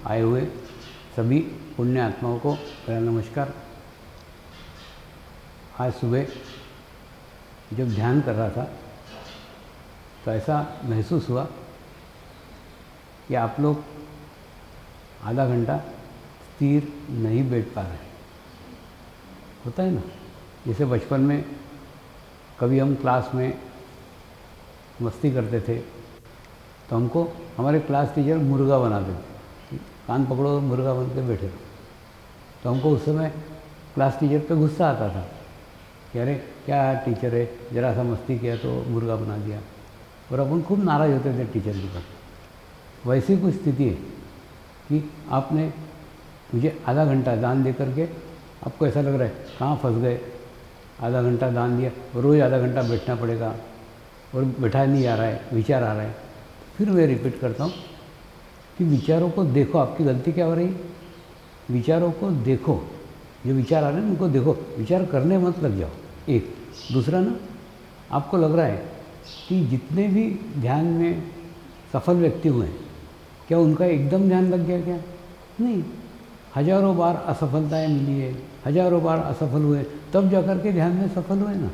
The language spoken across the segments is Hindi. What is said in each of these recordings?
आए हुए सभी पुण्य आत्माओं को मेरा नमस्कार। आज सुबह जब ध्यान कर रहा था तो ऐसा महसूस हुआ कि आप लोग आधा घंटा स्थिर नहीं बैठ पा रहे। होता है ना, जैसे बचपन में कभी हम क्लास में मस्ती करते थे तो हमको हमारे क्लास टीचर मुर्गा बना देते, कान पकड़ो मुर्गा बन के बैठे रहो। तो हमको उस समय क्लास टीचर पे गुस्सा आता था कि अरे क्या टीचर है, ज़रा सा मस्ती किया तो मुर्गा बना दिया, और अपन खूब नाराज़ होते थे टीचर के ऊपर। वैसी कुछ स्थिति है कि आपने मुझे आधा घंटा दान दे करके आपको ऐसा लग रहा है कहाँ फंस गए, आधा घंटा दान दिया, रोज़ आधा घंटा बैठना पड़ेगा और बैठा नहीं आ रहा है, विचार आ रहा है। फिर मैं रिपीट करता हूँ कि विचारों को देखो, आपकी गलती क्या हो रही है, विचारों को देखो, जो विचार आ रहे हैं उनको देखो, विचार करने मत लग जाओ। एक दूसरा ना, आपको लग रहा है कि जितने भी ध्यान में सफल व्यक्ति हुए हैं क्या उनका एकदम ध्यान लग गया क्या? नहीं, हजारों बार असफलताएं मिली है, हजारों बार असफल हुए तब जाकर के ध्यान में सफल हुए ना।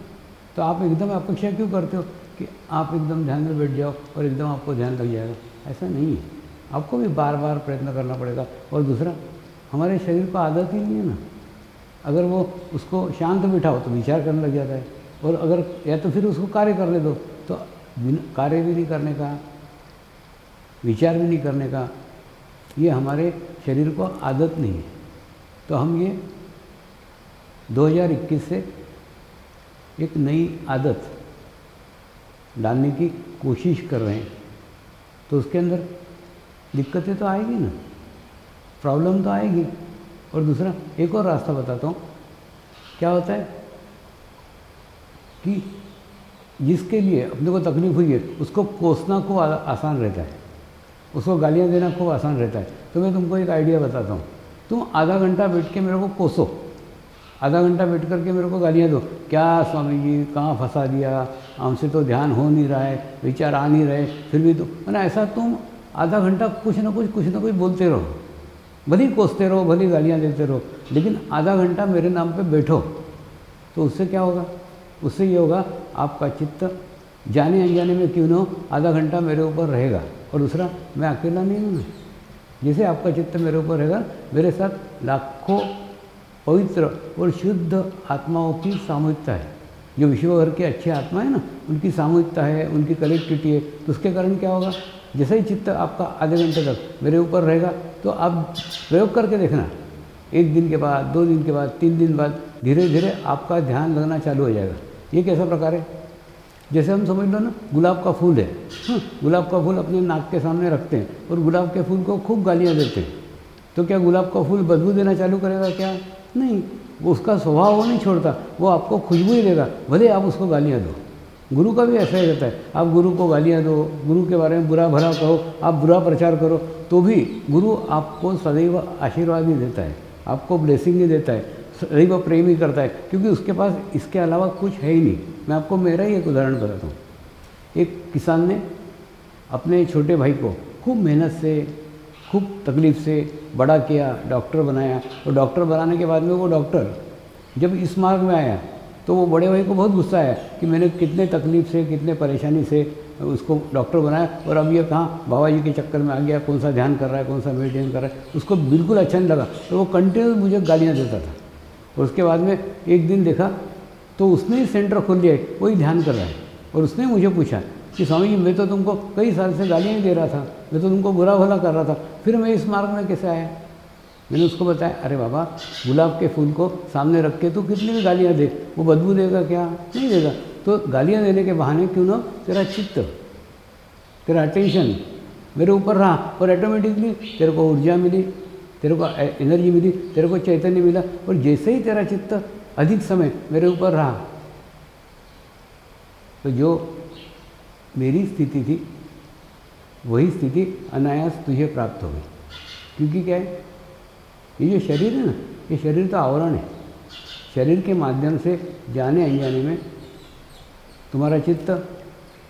तो आप एकदम अपेक्षा क्यों करते हो कि आप एकदम ध्यान में बैठ जाओ और एकदम आपको ध्यान लग जाएगा? ऐसा नहीं है, आपको भी बार बार प्रयत्न करना पड़ेगा। और दूसरा, हमारे शरीर को आदत ही नहीं है ना, अगर वो उसको शांत बिठाओ तो विचार करने लग जाता है, और अगर या तो फिर उसको कार्य करने दो तो कार्य भी नहीं करने का, विचार भी नहीं करने का, ये हमारे शरीर को आदत नहीं है। तो हम ये 2021 से एक नई आदत डालने की कोशिश कर रहे हैं, तो उसके अंदर दिक्कतें तो आएगी ना, प्रॉब्लम तो आएगी। और दूसरा एक और रास्ता बताता हूँ। क्या होता है कि जिसके लिए अपने को तकलीफ हुई है उसको कोसना खूब आसान रहता है, उसको गालियाँ देना खूब आसान रहता है। तो मैं तुमको एक आइडिया बताता हूँ, तुम आधा घंटा बैठ के मेरे को कोसो, आधा घंटा बैठ करके मेरे को गालियाँ दो, क्या स्वामी जी कहाँ फंसा दिया, हमसे तो ध्यान हो नहीं रहा है, विचार आ नहीं रहे, फिर भी तो मैंने ऐसा तुम आधा घंटा कुछ ना कुछ बोलते रहो, भले ही कोसते रहो, भले ही गालियाँ देते रहो, लेकिन आधा घंटा मेरे नाम पे बैठो। तो उससे क्या होगा? उससे ये होगा आपका चित्त जाने अनजाने में क्यों न हो आधा घंटा मेरे ऊपर रहेगा। और दूसरा, मैं अकेला नहीं हूँ ना, जैसे आपका चित्त मेरे ऊपर रहेगा, मेरे साथ लाखों पवित्र और शुद्ध आत्माओं की सामूहिकता है। जो विश्व भर के अच्छे आत्मा है ना, उनकी सामूहिकता है, उनकी कलेक्टिविटी है। तो उसके कारण क्या होगा, जैसे ही चित्त आपका आधे घंटे तक मेरे ऊपर रहेगा तो आप प्रयोग करके देखना, 1 दिन के बाद, 2 दिन के बाद, 3 दिन बाद धीरे धीरे आपका ध्यान लगना चालू हो जाएगा। ये कैसा प्रकार है, जैसे हम समझ लो ना, गुलाब का फूल है, गुलाब का फूल अपने नाक के सामने रखते हैं और गुलाब के फूल को खूब गालियाँ देते हैं, तो क्या गुलाब का फूल बदबू देना चालू करेगा क्या? नहीं, वो उसका स्वभाव वो नहीं छोड़ता, वो आपको खुशबू ही देगा, भले आप उसको गालियाँ दो। गुरु का भी ऐसा ही रहता है, आप गुरु को गालियाँ दो, गुरु के बारे में बुरा भला कहो, आप बुरा प्रचार करो, तो भी गुरु आपको सदैव आशीर्वाद ही देता है, आपको ब्लेसिंग ही देता है, सदैव प्रेम ही करता है, क्योंकि उसके पास इसके अलावा कुछ है ही नहीं। मैं आपको मेरा ही एक उदाहरण बताता हूँ। एक किसान ने अपने छोटे भाई को खूब मेहनत से, खूब तकलीफ़ से बड़ा किया, डॉक्टर बनाया, और डॉक्टर बनाने के बाद में वो डॉक्टर जब इस मार्ग में आया तो वो बड़े भाई को बहुत गुस्सा आया कि मैंने कितने तकलीफ़ से, कितने परेशानी से उसको डॉक्टर बनाया, और अब ये कहाँ बाबा जी के चक्कर में आ गया, कौन सा ध्यान कर रहा है, कौन सा मेडिटेशन कर रहा है, उसको बिल्कुल अच्छा नहीं लगा। तो वो कंटिन्यू मुझे गालियाँ देता था। और उसके बाद में एक दिन देखा तो उसने ही सेंटर खोल लिया, वही ध्यान कर रहा है, और उसने मुझे पूछा कि स्वामी जी मैं तो तुमको कई साल से गालियाँ ही दे रहा था, मैं तो तुमको बुरा भला कर रहा था, फिर मैं इस मार्ग में कैसे आया? मैंने उसको बताया, अरे बाबा, गुलाब के फूल को सामने रख के तो कितनी भी गालियाँ दे, वो बदबू देगा क्या? नहीं देगा। तो गालियाँ देने के बहाने क्यों ना तेरा चित्त, तेरा अटेंशन मेरे ऊपर रहा, और ऑटोमेटिकली तेरे को ऊर्जा मिली, तेरे को एनर्जी मिली, तेरे को चैतन्य मिला। और जैसे ही तेरा चित्त अधिक समय मेरे ऊपर रहा तो जो मेरी स्थिति थी वही स्थिति अनायास तुझे प्राप्त हो गई। क्योंकि क्या है, ये जो शरीर है ना, ये शरीर तो आवरण है, शरीर के माध्यम से जाने अनजाने में तुम्हारा चित्त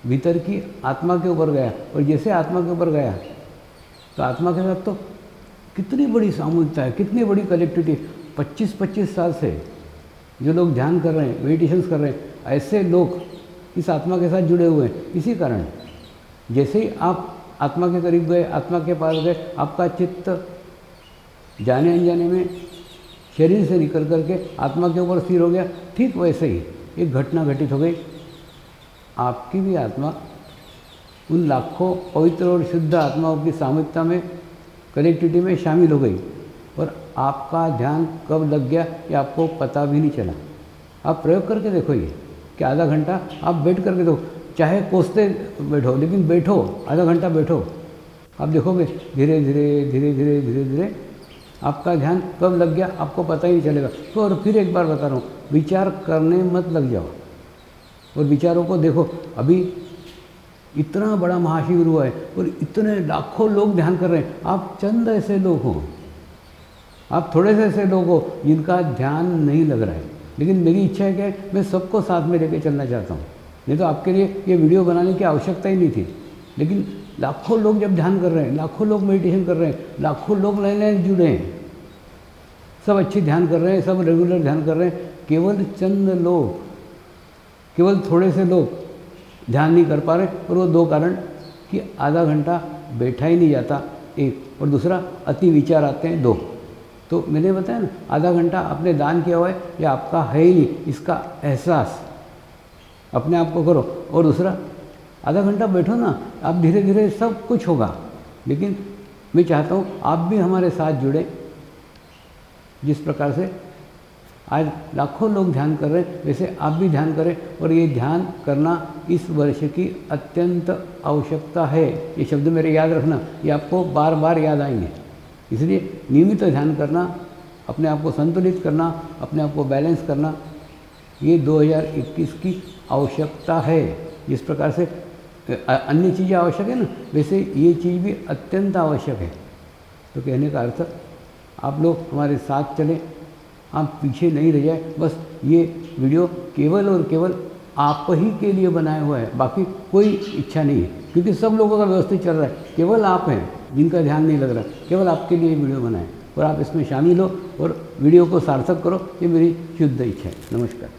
भीतर की आत्मा के ऊपर गया, और जैसे आत्मा के ऊपर गया तो आत्मा के साथ तो कितनी बड़ी सामूहिकता है, कितनी बड़ी कलेक्टिविटी। 25-25 साल से जो लोग ध्यान कर रहे हैं, मेडिटेशंस कर रहे हैं, ऐसे लोग इस आत्मा के साथ जुड़े हुए हैं। इसी कारण जैसे ही आप आत्मा के करीब गए, आत्मा के पास गए, आपका चित्त जाने अनजाने में शरीर से निकल करके आत्मा के ऊपर स्थिर हो गया। ठीक वैसे ही एक घटना घटित हो गई, आपकी भी आत्मा उन लाखों पवित्र और शुद्ध आत्माओं की सामूहिकता में, कनेक्टिविटी में शामिल हो गई और आपका ध्यान कब लग गया ये आपको पता भी नहीं चला। आप प्रयोग करके देखो ये कि आधा घंटा आप बैठ करके दो, चाहे कोसते बैठो लेकिन बैठो, आधा घंटा बैठो, आप देखोगे धीरे धीरे धीरे धीरे धीरे धीरे आपका ध्यान कब लग गया आपको पता ही नहीं चलेगा। तो और फिर एक बार बता रहा हूँ, विचार करने मत लग जाओ और विचारों को देखो। अभी इतना बड़ा महाशिविर हुआ है और इतने लाखों लोग ध्यान कर रहे हैं, आप चंद ऐसे लोग हो, आप थोड़े से ऐसे लोग हो जिनका ध्यान नहीं लग रहा है। लेकिन मेरी इच्छा है कि मैं सबको साथ में लेकर चलना चाहता हूँ, नहीं तो आपके लिए ये वीडियो बनाने की आवश्यकता ही नहीं थी। लेकिन लाखों लोग जब ध्यान कर रहे हैं, लाखों लोग मेडिटेशन कर रहे हैं, लाखों लोग नए नए जुड़े हैं, सब अच्छे ध्यान कर रहे हैं, सब रेगुलर ध्यान कर रहे हैं, केवल चंद लोग, केवल थोड़े से लोग ध्यान नहीं कर पा रहे। और वो दो कारण कि आधा घंटा बैठा ही नहीं जाता एक, और दूसरा अति विचार आते हैं दो। तो मैंने बताया ना, आधा घंटा आपने दान किया हुआ है या आपका है ही नहीं, इसका एहसास अपने आप को करो। और दूसरा, आधा घंटा बैठो ना, आप धीरे धीरे सब कुछ होगा। लेकिन मैं चाहता हूँ आप भी हमारे साथ जुड़े। जिस प्रकार से आज लाखों लोग ध्यान कर रहे हैं, वैसे आप भी ध्यान करें। और ये ध्यान करना इस वर्ष की अत्यंत आवश्यकता है। ये शब्द मेरे याद रखना, ये आपको बार बार याद आएंगे। इसलिए नियमित ध्यान करना, अपने आप को संतुलित करना, अपने आप को बैलेंस करना, ये 2021 की आवश्यकता है। जिस प्रकार से अन्य चीज़ें आवश्यक है ना, वैसे ये चीज़ भी अत्यंत आवश्यक है। तो कहने का अर्थ, आप लोग हमारे साथ चलें, आप पीछे नहीं रह जाए। बस ये वीडियो केवल और केवल आप ही के लिए बनाया हुआ है, बाकी कोई इच्छा नहीं है, क्योंकि सब लोगों का व्यवस्थित चल रहा है। केवल आप हैं जिनका ध्यान नहीं लग रहा, केवल आपके लिए वीडियो बनाए और आप इसमें शामिल हो और वीडियो को सार्थक करो, ये मेरी शुद्ध इच्छा है। नमस्कार।